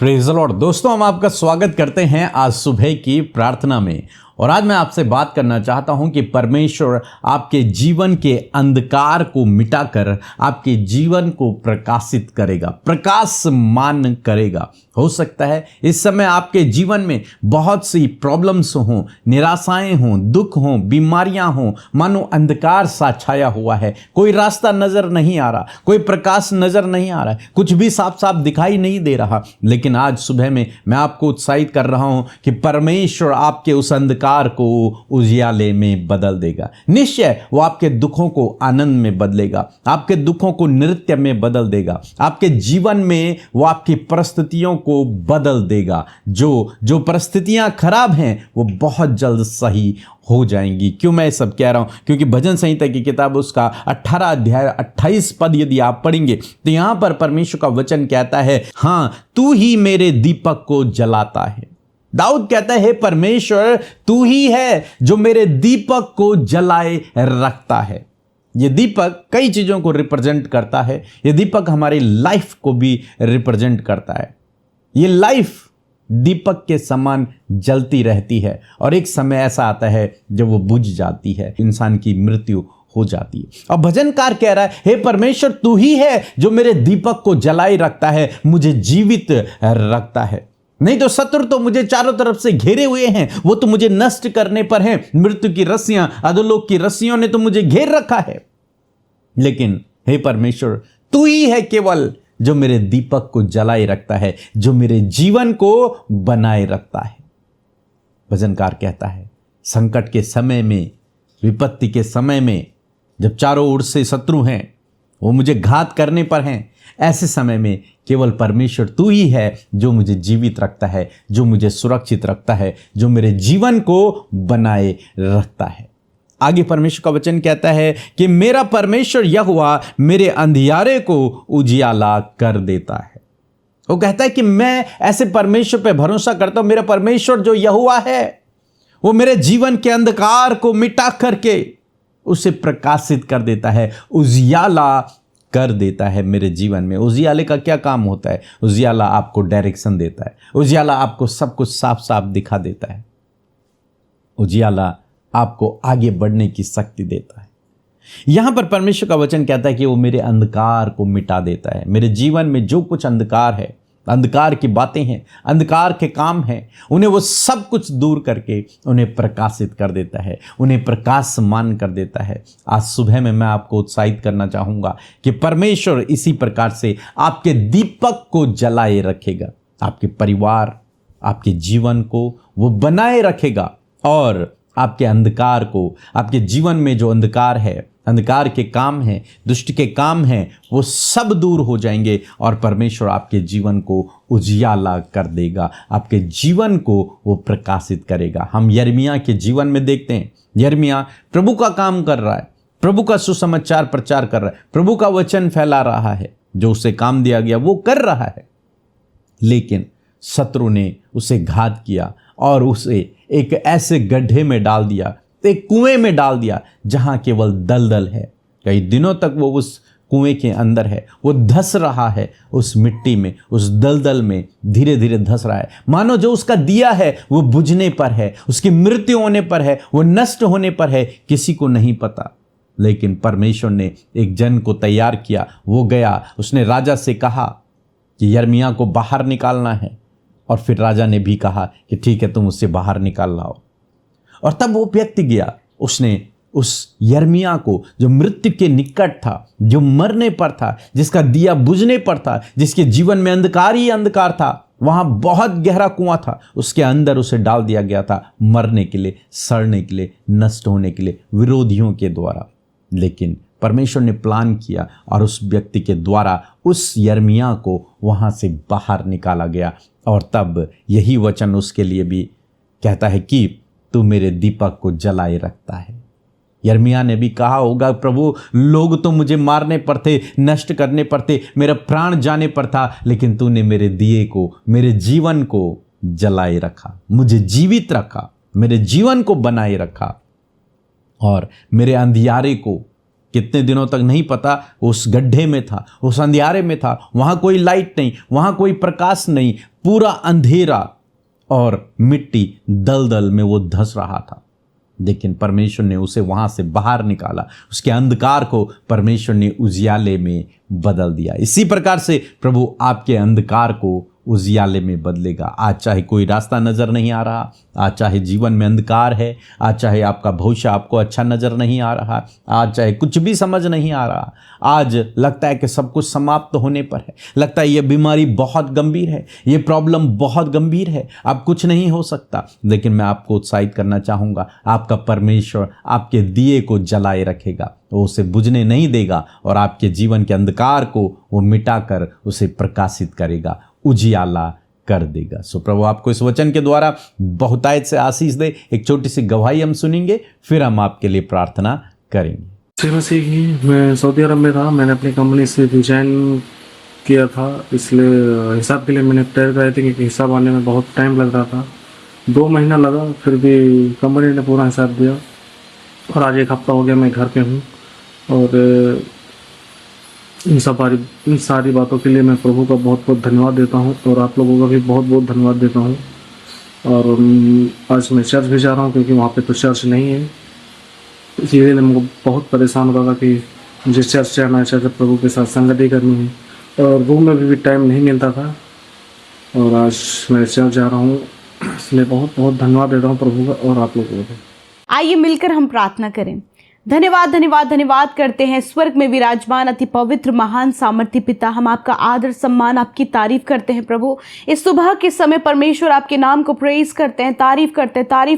Praise the Lord. दोस्तों, हम आपका स्वागत करते हैं आज सुबह की प्रार्थना में। और आज मैं आपसे बात करना चाहता हूं कि परमेश्वर आपके जीवन के अंधकार को मिटाकर आपके जीवन को प्रकाशित करेगा, प्रकाशमान करेगा। हो सकता है इस समय आपके जीवन में बहुत सी प्रॉब्लम्स हों, निराशाएं हों, दुख हों, बीमारियां हों, मानो अंधकार सा छाया हुआ है। कोई रास्ता नजर नहीं आ रहा, कोई प्रकाश नजर नहीं आ रहा, कुछ भी साफ साफ दिखाई नहीं दे रहा। लेकिन आज सुबह में मैं आपको उत्साहित कर रहा हूं कि परमेश्वर आपके उस अंधकार को उजियाले में बदल देगा। निश्चय वो आपके दुखों को आनंद में बदलेगा, आपके दुखों को नृत्य में बदल देगा, आपके जीवन में वो आपकी परिस्थितियों को बदल देगा। जो परिस्थितियां खराब हैं वो बहुत जल्द सही हो जाएंगी। क्यों मैं सब कह रहा हूं? क्योंकि भजन संहिता की किताब उसका 18 अध्याय 28 पद यदि आप पढ़ेंगे तो यहां पर परमेश्वर का वचन कहता है, हां तू ही मेरे दीपक को जलाता है। दाऊद कहता है, परमेश्वर तू ही है जो मेरे दीपक को जलाए रखता है। ये दीपक कई चीजों को रिप्रेजेंट करता है। ये दीपक हमारी लाइफ को भी रिप्रेजेंट करता है। ये लाइफ दीपक के समान जलती रहती है और एक समय ऐसा आता है जब वो बुझ जाती है, इंसान की मृत्यु हो जाती है। और भजनकार कह रहा है, हे परमेश्वर तू ही है जो मेरे दीपक को जलाए रखता है, मुझे जीवित रखता है। नहीं तो शत्रु तो मुझे चारों तरफ से घेरे हुए हैं, वो तो मुझे नष्ट करने पर हैं। मृत्यु की रस्सियां, अधोलोक की रस्सियों ने तो मुझे घेर रखा है। लेकिन हे परमेश्वर तू ही है केवल जो मेरे दीपक को जलाए रखता है, जो मेरे जीवन को बनाए रखता है। भजनकार कहता है, संकट के समय में, विपत्ति के समय में, जब चारों ओर से शत्रु हैं, वो मुझे घात करने पर हैं, ऐसे समय में केवल परमेश्वर तू ही है जो मुझे जीवित रखता है, जो मुझे सुरक्षित रखता है, जो मेरे जीवन को बनाए रखता है। आगे परमेश्वर का वचन कहता है कि मेरा परमेश्वर यहोवा मेरे अंधियारे को उजियाला कर देता है। वो कहता है कि मैं ऐसे परमेश्वर पे भरोसा करता हूं। मेरा परमेश्वर जो यहोवा है वो मेरे जीवन के अंधकार को मिटा करके उसे प्रकाशित कर देता है, उजियाला कर देता है मेरे जीवन में। उजियाले का क्या काम होता है? उजियाला आपको डायरेक्शन देता है, उजियाला आपको सब कुछ साफ साफ दिखा देता है, उजियाला आपको आगे बढ़ने की शक्ति देता है। यहां पर परमेश्वर का वचन कहता है कि वो मेरे अंधकार को मिटा देता है। मेरे जीवन में जो कुछ अंधकार है, अंधकार की बातें हैं, अंधकार के काम हैं, उन्हें वो सब कुछ दूर करके उन्हें प्रकाशित कर देता है, उन्हें प्रकाशमान कर देता है। आज सुबह में मैं आपको उत्साहित करना चाहूँगा कि परमेश्वर इसी प्रकार से आपके दीपक को जलाए रखेगा, आपके परिवार, आपके जीवन को वो बनाए रखेगा और आपके अंधकार को, आपके जीवन में जो अंधकार है, अंधकार के काम हैं, दुष्ट के काम हैं, वो सब दूर हो जाएंगे और परमेश्वर आपके जीवन को उजियाला कर देगा, आपके जीवन को वो प्रकाशित करेगा। हम यिर्मयाह के जीवन में देखते हैं, यिर्मयाह प्रभु का काम कर रहा है, प्रभु का सुसमाचार प्रचार कर रहा है, प्रभु का वचन फैला रहा है, जो उसे काम दिया गया वो कर रहा है। लेकिन शत्रु ने उसे घात किया और उसे एक ऐसे गड्ढे में डाल दिया, एक कुएं में डाल दिया जहां केवल दलदल है। कई दिनों तक वो उस कुएं के अंदर है, वो धंस रहा है उस मिट्टी में, उस दलदल में धीरे धीरे धंस रहा है, मानो जो उसका दिया है वो बुझने पर है, उसकी मृत्यु होने पर है, वो नष्ट होने पर है, किसी को नहीं पता। लेकिन परमेश्वर ने एक जन को तैयार किया, वो गया, उसने राजा से कहा कि यिर्मयाह को बाहर निकालना है, और फिर राजा ने भी कहा कि ठीक है तुम उससे बाहर निकाल लाओ। और तब वो व्यक्ति गया, उसने उस यिर्मयाह को जो मृत्यु के निकट था, जो मरने पर था, जिसका दिया बुझने पर था, जिसके जीवन में अंधकार ही अंधकार था, वहां बहुत गहरा कुआं था, उसके अंदर उसे डाल दिया गया था मरने के लिए, सड़ने के लिए, नष्ट होने के लिए, विरोधियों के द्वारा। लेकिन परमेश्वर ने प्लान किया और उस व्यक्ति के द्वारा उस यिर्मयाह को वहां से बाहर निकाला गया। और तब यही वचन उसके लिए भी कहता है कि तू मेरे दीपक को जलाए रखता है। यिर्मयाह ने भी कहा होगा, प्रभु लोग तो मुझे मारने पर थे, नष्ट करने पर थे, मेरा प्राण जाने पर था, लेकिन तूने मेरे दिए को, मेरे जीवन को जलाए रखा, मुझे जीवित रखा, मेरे जीवन को बनाए रखा और मेरे अंधियारे को कितने दिनों तक नहीं पता, उस गड्ढे में था, उस अंधियारे में था, वहाँ कोई लाइट नहीं, वहाँ कोई प्रकाश नहीं, पूरा अंधेरा और मिट्टी दलदल में वो धंस रहा था। लेकिन परमेश्वर ने उसे वहाँ से बाहर निकाला, उसके अंधकार को परमेश्वर ने उजियाले में बदल दिया। इसी प्रकार से प्रभु आपके अंधकार को उजियाले में बदलेगा। आज चाहे कोई रास्ता नज़र नहीं आ रहा, आज चाहे जीवन में अंधकार है, आज चाहे आपका भविष्य आपको अच्छा नज़र नहीं आ रहा, आज चाहे कुछ भी समझ नहीं आ रहा, आज लगता है कि सब कुछ समाप्त होने पर है, लगता है ये बीमारी बहुत गंभीर है, ये प्रॉब्लम बहुत गंभीर है, अब कुछ नहीं हो सकता। लेकिन मैं आपको उत्साहित करना चाहूँगा, आपका परमेश्वर आपके दिए को जलाए रखेगा, वो उसे बुझने नहीं देगा और आपके जीवन के अंधकार को वो मिटाकर उसे प्रकाशित करेगा, उजियाला कर देगा। सो प्रभु आपको इस वचन के द्वारा बहुतायत से आशीष दे। एक छोटी सी गवाही हम सुनेंगे, फिर हम आपके लिए प्रार्थना करेंगे। मैं सऊदी अरब में था, मैंने अपनी कंपनी से रिजाइन किया था, इसलिए हिसाब के लिए मैंने तय कराई थी कि हिसाब आने में बहुत टाइम लग रहा था, 2 महीना लगा, फिर भी कंपनी ने पूरा हिसाब दिया और आज 1 हफ्ता हो गया मैं घर पे हूँ। और इन सारी बातों के लिए मैं प्रभु का बहुत बहुत धन्यवाद देता हूँ और आप लोगों का भी बहुत बहुत धन्यवाद देता हूँ। और आज मैं चर्च भी जा रहा हूँ क्योंकि वहाँ पे तो चर्च नहीं है, इसीलिए मुझे बहुत परेशान होता था कि मुझे चर्च जाना है, चर्च प्रभु के साथ संगति करनी है, और रूम में भी टाइम नहीं मिलता था। और आज मैं चर्च जा रहा हूँ, इसलिए बहुत बहुत धन्यवाद देता हूँ प्रभु का और आप लोगों को। आइए मिलकर हम प्रार्थना करें। धन्यवाद धन्यवाद धन्यवाद करते हैं स्वर्ग में विराजमान अति पवित्र महान सामर्थ्य पिता, हम आपका आदर सम्मान आपकी तारीफ करते हैं प्रभु। इस सुबह के समय परमेश्वर आपके नाम को प्रेज करते हैं, तारीफ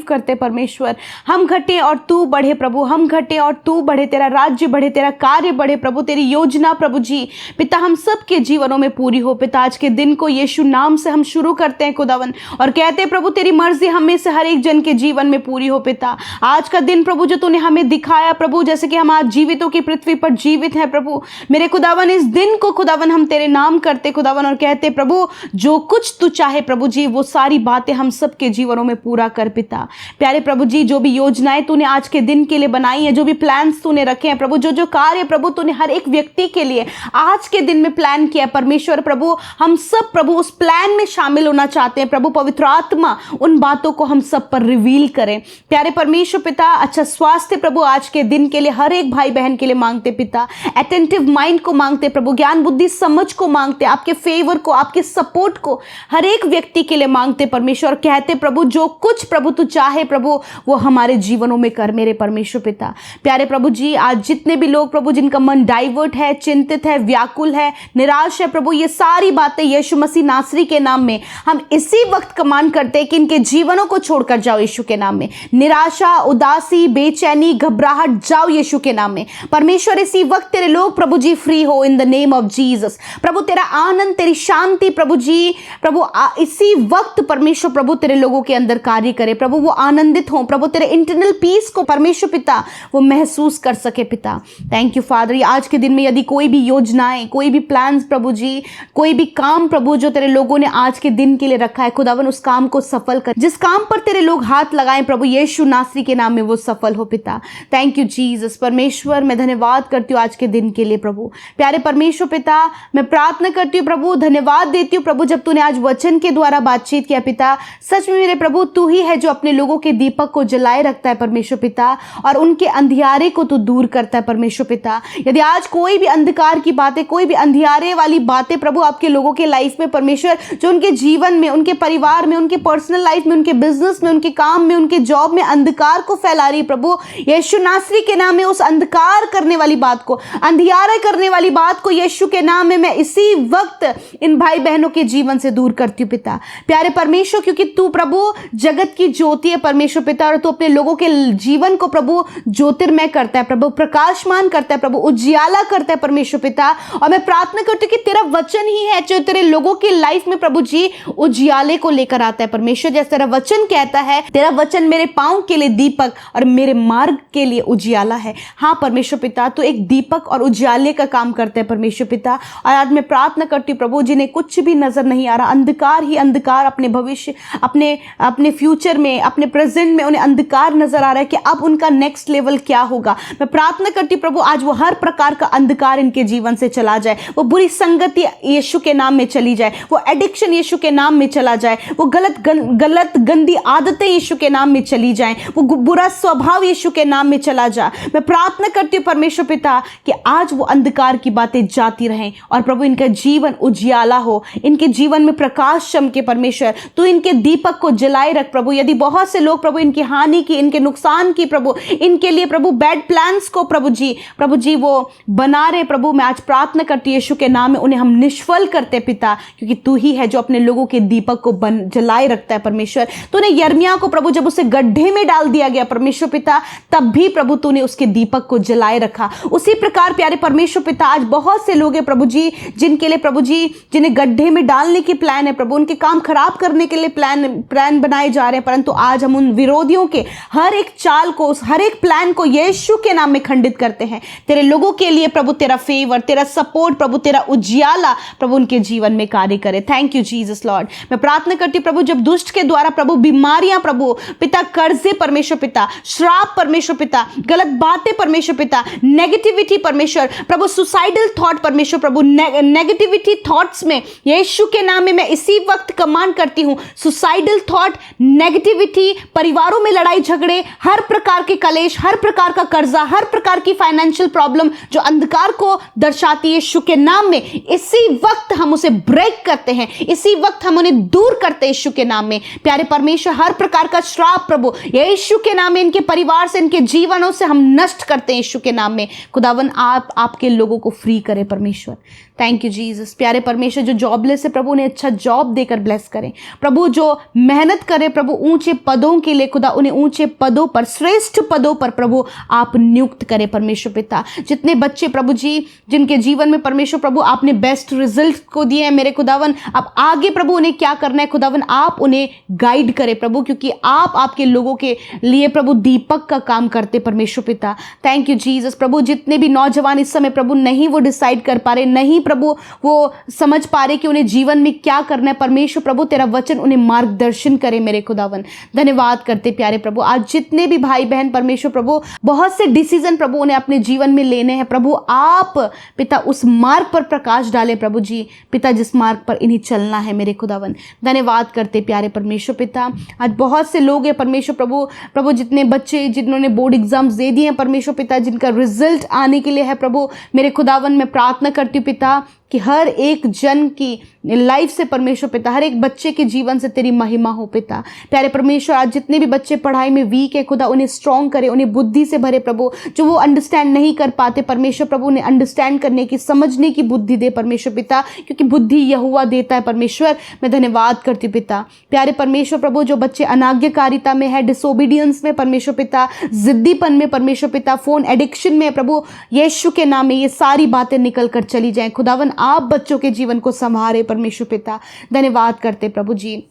करते परमेश्वर। हम घटे और तू बढ़े प्रभु, हम घटे और तू बढ़े, तेरा राज्य बढ़े, तेरा कार्य बढ़े प्रभु, तेरी योजना प्रभु जी पिता हम सब के जीवनों में पूरी हो पिता। आज के दिन को यीशु नाम से हम शुरू करते हैं खुदावन और कहते हैं प्रभु तेरी मर्जी हमें से हर एक जन के जीवन में पूरी हो पिता। आज का दिन प्रभु जो तूने हमें दिखाया प्रभु, जैसे कि हम आज जीवितों की पृथ्वी पर जीवित हैं प्रभु, मेरे खुदावन इस दिन को खुदावन हम तेरे नाम करते खुदावन और कहते प्रभु जो कुछ तू चाहे प्रभु जी वो सारी बातें हम सबके जीवनों में पूरा कर पिता। प्यारे प्रभु जी जो भी योजनाएं तूने आज के दिन के लिए बनाई है, जो भी प्लान्स तूने रखे हैं प्रभु, जो कार्य प्रभु तूने हर एक व्यक्ति के लिए आज के दिन में प्लान किया परमेश्वर प्रभु, हम सब प्रभु उस प्लान में शामिल होना चाहते हैं प्रभु। पवित्र आत्मा उन बातों को हम सब पर रिवील करें प्यारे परमेश्वर पिता। अच्छा स्वास्थ्य प्रभु आज के दिन के लिए हर एक भाई बहन के लिए मांगते पिता, अटेंटिव माइंड को मांगते प्रभु, ज्ञान बुद्धि समझ को मांगते, आपके फेवर को, आपके सपोर्ट को हर एक व्यक्ति के लिए मांगते परमेश्वर। कहते प्रभु जो कुछ प्रभु तू चाहे प्रभु वो हमारे जीवनों में कर मेरे परमेश्वर पिता। प्यारे प्रभु जी आज जितने भी लोग प्रभु जिनका मन डाइवर्ट है, चिंतित है, व्याकुल है, निराश है प्रभु, ये सारी बातें यीशु मसीह नासरी के नाम में हम इसी वक्त कमांड करते हैं कि इनके जीवनों को छोड़कर जाओ यीशु के नाम में। निराशा, उदासी, बेचैनी, घबराहट जाओ यीशु के नाम में परमेश्वर। इसी वक्त तेरे लोग प्रभु जी फ्री हो in the name of Jesus प्रभु। तेरा आनंद, तेरी शांति प्रभु जी प्रभु इसी वक्त परमेश्वर प्रभु तेरे लोगों के अंदर कार्य करे प्रभु, वो आनंदित हो प्रभु, तेरे इंटरनल पीस को परमेश्वर पिता वो महसूस कर सके पिता। Thank you father. आज के दिन में यदि कोई भी योजनाएं, कोई भी प्लान्स प्रभु जी, कोई भी काम प्रभु जो तेरे लोगों ने आज के दिन के लिए रखा है खुदावन, उस काम को सफल कर, जिस काम पर तेरे लोग हाथ लगाएं प्रभु यीशु नासरी के नाम में वो सफल हो पिता। थैंक यू जीसस परमेश्वर। मैं धन्यवाद करती हूँ आज के दिन के लिए प्रभु। प्यारे परमेश्वर पिता मैं प्रार्थना करती हूँ प्रभु, धन्यवाद देती हूँ प्रभु जब तूने आज वचन के द्वारा बातचीत किया पिता। सच में मेरे प्रभु तू ही है जो अपने लोगों के दीपक को जलाए रखता है परमेश्वर पिता, और उनके अंधियारे को तू दूर करता है परमेश्वर पिता। यदि आज कोई भी अंधकार की बातें, कोई भी अंधियारे वाली बातें प्रभु आपके लोगों के लाइफ में परमेश्वर, जो उनके जीवन में, उनके परिवार में, उनके पर्सनल लाइफ में, उनके बिजनेस में, उनके काम में, उनके जॉब में अंधकार को फैला रही प्रभु यीशु नासरी के नाम में, उस अंधकार करने वाली बात को, अंधियारा करने वाली बात को यीशु के नाम में मैं इसी वक्त इन भाई बहनों के जीवन से दूर करती हूँ पिता। प्यारे परमेश्वर क्योंकि तू प्रभु जगत की ज्योति है परमेश्वर पिता, और तू अपने लोगों के जीवन को प्रभु ज्योतिर्मय करता है प्रभु, प्रकाशमान करता है प्रभु, उजियाला करता है परमेश्वर पिता। और मैं प्रार्थना करती हूँ कि तेरा वचन ही है जो तेरे लोगों की लाइफ में प्रभु जी उजियाले को लेकर आता है परमेश्वर। जैसे तेरा वचन कहता है, तेरा वचन मेरे पांव के लिए दीपक और मेरे मार्ग के लिए उजियाला है। हाँ परमेश्वर पिता, तो एक दीपक और उजियाले का काम करते हैं परमेश्वर पिता। और आज मैं प्रार्थना करती हूँ प्रभु, जिन्हें कुछ भी नजर नहीं आ रहा, अंधकार ही अंधकार, अपने भविष्य, अपने फ्यूचर में, अपने प्रेजेंट में उन्हें अंधकार नजर आ रहा है कि अब उनका नेक्स्ट लेवल क्या होगा। मैं प्रार्थना करती हूँ प्रभु, आज वो हर प्रकार का अंधकार इनके जीवन से चला जाए, वो बुरी संगति यीशु के नाम में चली जाए, वो एडिक्शन यीशु के नाम में चला जाए, वो गलत गंदी आदतें यीशु के नाम में चली जाएं, वो बुरा स्वभाव यीशु के नाम में चला जाए। मैं प्रार्थना करती हूँ परमेश्वर पिता कि आज वो अंधकार की बातें जाती रहें और प्रभु इनका जीवन उजियाला हो, इनके जीवन में प्रकाश चमके। परमेश्वर तू इनके दीपक को जलाए रख प्रभु। यदि बहुत से लोग प्रभु इनकी हानि की, इनके नुकसान की प्रभु, इनके लिए प्रभु बैड प्लान्स को प्रभु जी वो बना रहे प्रभु, मैं आज प्रार्थना करती हूँ यीशु के नाम में उन्हें हम निष्फल करते पिता, क्योंकि तू ही है जो अपने लोगों के दीपक को जलाए रखता है परमेश्वर। तूने यिर्मयाह को प्रभु जब उसे गड्ढे में डाल दिया गया परमेश्वर पिता, तब भी प्रभु तूने उसके दीपक को जलाए रखा। उसी प्रकार प्यारे परमेश्वर पिता, आज बहुत से लोग हैं प्रभु जी, जिनके लिए प्रभु जी, जिन्हें गड्ढे में डालने की प्लान है प्रभु, उनके काम खराब करने के लिए प्लान बनाए जा रहे हैं, परंतु आज हम उन विरोधियों के हर एक चाल को, उस हर एक प्लान को यीशु के नाम में खंडित करते हैं। तेरे लोगों के लिए प्रभु तेरा फेवर, तेरा सपोर्ट प्रभु, तेरा उजियाला प्रभु उनके जीवन में कार्य करे। Thank you Jesus Lord. मैं प्रार्थना करती हूँ प्रभु, जब दुष्ट के द्वारा प्रभु बीमारियां प्रभु पिता, कर्जे परमेश्वर पिता, श्राप परमेश्वर पिता, गलत बातें परमेश्वर पिता, नेगेटिविटी परमेश्वर प्रभु, सुसाइडल थॉट परमेश्वर प्रभु, नेगेटिविटी थॉट्स में यीशु के नाम में मैं इसी वक्त कमांड करती हूं, सुसाइडल थॉट, नेगेटिविटी, परिवारों में लड़ाई झगड़े, हर प्रकार के कलेश, हर प्रकार का कर्जा, हर प्रकार की फाइनेंशियल प्रॉब्लम जो अंधकार को दर्शाती है, यीशु के नाम में इसी वक्त हम उसे ब्रेक करते हैं, इसी वक्त हम उन्हें दूर करते हैं यीशु के नाम में। प्यारे परमेश्वर, हर प्रकार का श्राप प्रभु यीशु के नाम में इनके परिवार से, इनके जीवनों से हम नष्ट करते हैं यीशु के नाम में। खुदावन आप आपके लोगों को फ्री करें परमेश्वर। Thank you Jesus. प्यारे परमेश्वर, जो जॉबलेस है प्रभु उन्हें अच्छा जॉब देकर ब्लेस करें प्रभु, जो मेहनत करे प्रभु ऊंचे पदों के लिए, खुदा उन्हें ऊंचे पदों पर, श्रेष्ठ पदों पर प्रभु आप नियुक्त करें परमेश्वर पिता। जितने बच्चे प्रभु जी, जिनके जीवन में परमेश्वर प्रभु आपने बेस्ट रिजल्ट को दिए हैं मेरे खुदावन, अब आगे प्रभु उन्हें क्या करना है खुदावन, आप उन्हें गाइड करें प्रभु, क्योंकि आप आपके लोगों के लिए प्रभु दीपक का काम करते परमेश्वर पिता। Thank you Jesus. प्रभु जितने भी नौजवान इस समय प्रभु नहीं वो डिसाइड कर पा रहे, नहीं प्रभु वो समझ पा रहे कि उन्हें जीवन में क्या करना है, परमेश्वर प्रभु तेरा वचन उन्हें मार्गदर्शन करे मेरे खुदावन। धन्यवाद करते प्यारे प्रभु, आज जितने भी भाई बहन परमेश्वर प्रभु बहुत से डिसीजन प्रभु उन्हें अपने जीवन में लेने हैं प्रभु, आप पिता उस मार्ग पर प्रकाश डाले प्रभु जी पिता, जिस मार्ग पर इन्हें चलना है मेरे खुदावन। धन्यवाद करते प्यारे परमेश्वर पिता, आज बहुत से लोग हैं परमेश्वर प्रभु जितने बच्चे जिन्होंने बोर्ड एग्जाम्स दे दिए हैं परमेश्वर पिता, जिनका रिजल्ट आने के लिए है प्रभु मेरे खुदावन, मैं प्रार्थना करती हूँ पिता कि हर एक जन की लाइफ से परमेश्वर पिता, हर एक बच्चे के जीवन से तेरी महिमा हो पिता। प्यारे परमेश्वर, आज जितने भी बच्चे पढ़ाई में वीक है खुदा उन्हें स्ट्रॉन्ग करे, उन्हें बुद्धि से भरे प्रभु, जो वो अंडरस्टैंड नहीं कर पाते परमेश्वर प्रभु उन्हें अंडरस्टैंड करने की, समझने की बुद्धि दे परमेश्वर पिता, क्योंकि बुद्धि यहोवा देता है परमेश्वर। मैं धन्यवाद करती हूँ पिता। प्यारे परमेश्वर प्रभु, जो बच्चे अनाज्ञाकारिता में है, डिसोबीडियंस में परमेश्वर पिता, जिद्दीपन में परमेश्वर पिता, फोन एडिक्शन में प्रभु, यीशु के नाम में ये सारी बातें निकल कर चली जाएं खुदावन, आप बच्चों के जीवन को संभाले परमेश्वर पिता। धन्यवाद करते प्रभु जी।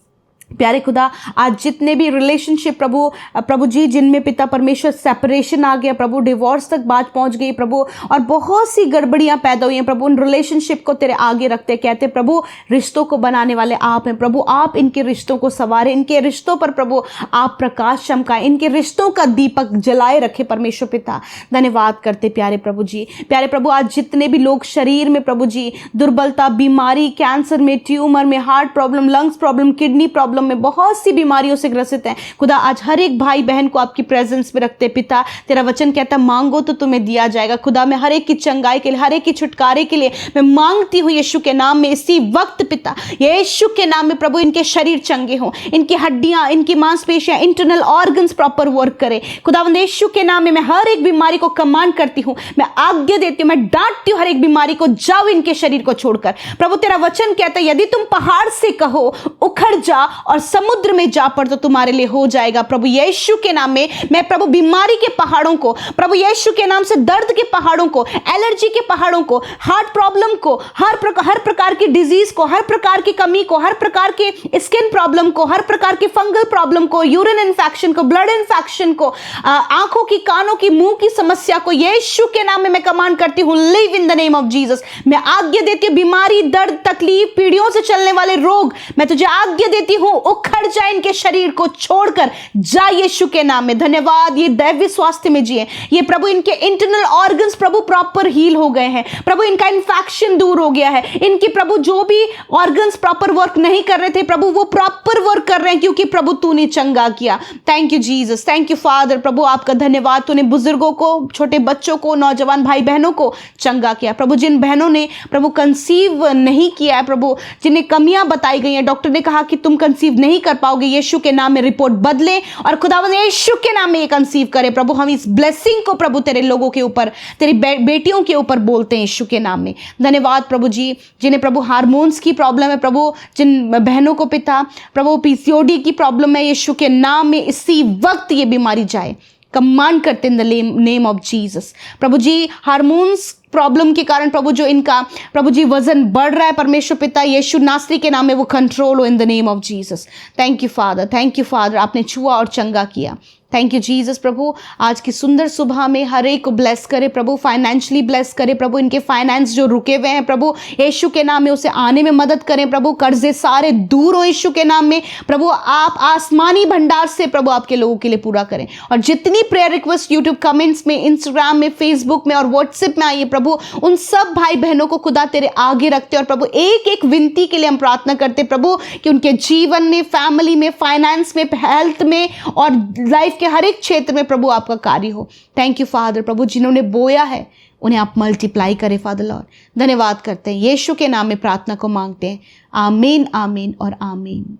प्यारे खुदा, आज जितने भी रिलेशनशिप प्रभु जी जिनमें पिता परमेश्वर सेपरेशन आ गया प्रभु, डिवोर्स तक बात पहुंच गई प्रभु, और बहुत सी गड़बड़ियां पैदा हुई हैं प्रभु, उन रिलेशनशिप को तेरे आगे रखते कहते प्रभु रिश्तों को बनाने वाले आप हैं प्रभु, आप इनके रिश्तों को संवारे, इनके रिश्तों पर प्रभु आप प्रकाश चमकाए, इनके रिश्तों का दीपक जलाए रखे परमेश्वर पिता। धन्यवाद करते प्यारे प्रभु जी। प्यारे प्रभु, आज जितने भी लोग शरीर में प्रभु जी दुर्बलता, बीमारी, कैंसर में, ट्यूमर में, heart problem, lungs problem, kidney problem में, बहुत सी बीमारियों से ग्रसित हैं खुदा, आज हर एक भाई बहन को आपकी प्रेजेंस में रखते पिता। तेरा वचन कहता मांगो तो तुम्हें दिया जाएगा खुदा। मैं हर एक की चंगाई के लिए, हर एक की छुटकारे के लिए मैं मांगती हूँ यीशु के नाम में इसी वक्त पिता, यीशु के नाम में प्रभु इनके शरीर चंगे हों, इनकी हड्डियां, इनकी मांसपेशियां, इंटरनल ऑर्गन्स प्रॉपर वर्क करे खुदावंद। यीशु के नाम में मैं हर एक बीमारी को कमांड करती हूँ, मैं आज्ञा देती हूँ, मैं डांटती हूँ हर एक बीमारी को, जाओ इनके शरीर को छोड़कर। प्रभु तेरा वचन कहता है यदि तुम पहाड़ से कहो उखड़ जा और समुद्र में जा पड़ तो तुम्हारे लिए हो जाएगा। प्रभु यीशु के नाम में मैं प्रभु बीमारी के पहाड़ों को, प्रभु यीशु के नाम से दर्द के पहाड़ों को, एलर्जी के पहाड़ों को, हार्ट प्रॉब्लम को, हर प्रकार की डिजीज को, हर प्रकार की कमी को, हर प्रकार के स्किन प्रॉब्लम को, हर प्रकार की फंगल प्रॉब्लम को, यूरिन इन्फेक्शन को, ब्लड इन्फेक्शन को, आंखों की, कानों की, मुंह की समस्या को यीशु के नाम में मैं कमांड करती हूं, live in the name of Jesus. मैं आज्ञा देती हूं बीमारी, दर्द, तकलीफ, पीढ़ियों से चलने वाले रोग, मैं तुझे आज्ञा देती हूं उखड़ जाए इनके शरीर को, छोड़कर जा यीशु के नाम में। धन्यवाद, ये दैवीय स्वास्थ्य में जिए, ये प्रभु इनके इंटरनल ऑर्गन्स प्रभु प्रॉपर हील हो गए हैं, प्रभु इनका इन्फेक्शन दूर हो गया है, इनकी प्रभु जो भी ऑर्गन्स प्रॉपर वर्क नहीं कर रहे थे प्रभु वो प्रॉपर वर्क कर रहे हैं, क्योंकि प्रभु तूने चंगा किया। Thank you Jesus, thank you father. प्रभु आपका धन्यवाद, तूने बुजुर्गों को, छोटे बच्चों को, नौजवान भाई बहनों को चंगा किया। प्रभु जिन बहनों ने प्रभु कंसीव नहीं किया है, प्रभु जिन्हें कमियां बताई गई हैं, डॉक्टर ने कहा कि तुम कंसीव नहीं कर पाओगे, यीशु के नाम में रिपोर्ट बदले और खुदावंद यीशु के नाम में ये कंसीव करे। प्रभु हम इस ब्लेसिंग को प्रभु तेरे लोगों के ऊपर, तेरी बेटियों के ऊपर बोलते हैं यीशु के नाम में। धन्यवाद प्रभु जी, जिन्हें प्रभु हार्मोन्स की प्रॉब्लम है, प्रभु जिन बहनों को पिता प्रभु पीसीओडी की प्रॉब्लम है, यीशु के नाम में इसी वक्त ये बीमारी जाए, कमांड करते in the name of Jesus. प्रभु जी हार्मोन्स प्रॉब्लम के कारण प्रभु जो इनका प्रभु जी वजन बढ़ रहा है, परमेश्वर पिता यीशु नासरी के नाम में वो कंट्रोल हो in the name of Jesus. Thank you father, thank you father, आपने छुआ और चंगा किया। Thank you Jesus. प्रभु आज की सुंदर सुबह में हर एक को ब्लेस करे प्रभु, फाइनेंशियली ब्लेस करे प्रभु, इनके फाइनेंस जो रुके हुए हैं प्रभु यीशु के नाम में उसे आने में मदद करें प्रभु, कर्जे सारे दूर हो यीशु के नाम में प्रभु, आप आसमानी भंडार से प्रभु आपके लोगों के लिए पूरा करें। और जितनी प्रेयर रिक्वेस्ट यूट्यूब कमेंट्स में, इंस्टाग्राम में, फेसबुक में और व्हाट्सएप में आई है प्रभु, उन सब भाई बहनों को खुदा तेरे आगे रखते और प्रभु एक एक विनती के लिए हम प्रार्थना करते प्रभु कि उनके जीवन में, फैमिली में, फाइनेंस में, हेल्थ में और लाइफ के हर एक क्षेत्र में प्रभु आपका कार्य हो। Thank you father. प्रभु जिन्होंने बोया है उन्हें आप मल्टीप्लाई करें फादर लॉर्ड। धन्यवाद करते हैं, यीशु के नाम में प्रार्थना को मांगते हैं, आमीन, आमीन और आमीन।